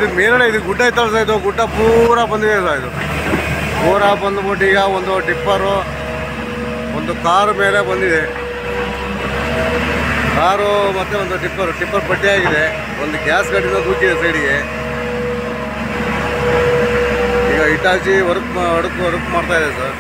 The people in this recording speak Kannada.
ಇದು ಮೇಲ್ಗಡೆ ಇದು ಗುಡ್ಡ ಐತಲ್ಲ ಸರ್, ಇದು ಗುಡ್ಡ ಪೂರಾ ಬಂದಿದೆ ಸರ್. ಇದು ಪೂರಾ ಬಂದ್ಬಿಟ್ಟು ಈಗ ಒಂದು ಟಿಪ್ಪರು ಒಂದು ಕಾರು ಮೇಲೆ ಬಂದಿದೆ. ಕಾರು ಮತ್ತು ಒಂದು ಟಿಪ್ಪರ್ ಪಟ್ಟಿಯಾಗಿದೆ. ಒಂದು ಗ್ಯಾಸ್ ಗಾಡಿನ ದೂಕಿದೆ ಸೈಡಿಗೆ. ಈಗ ಹಿಟಾಚಿ ವರ್ಕ್ ಮಾಡ್ತಾ ಇದೆ ಸರ್.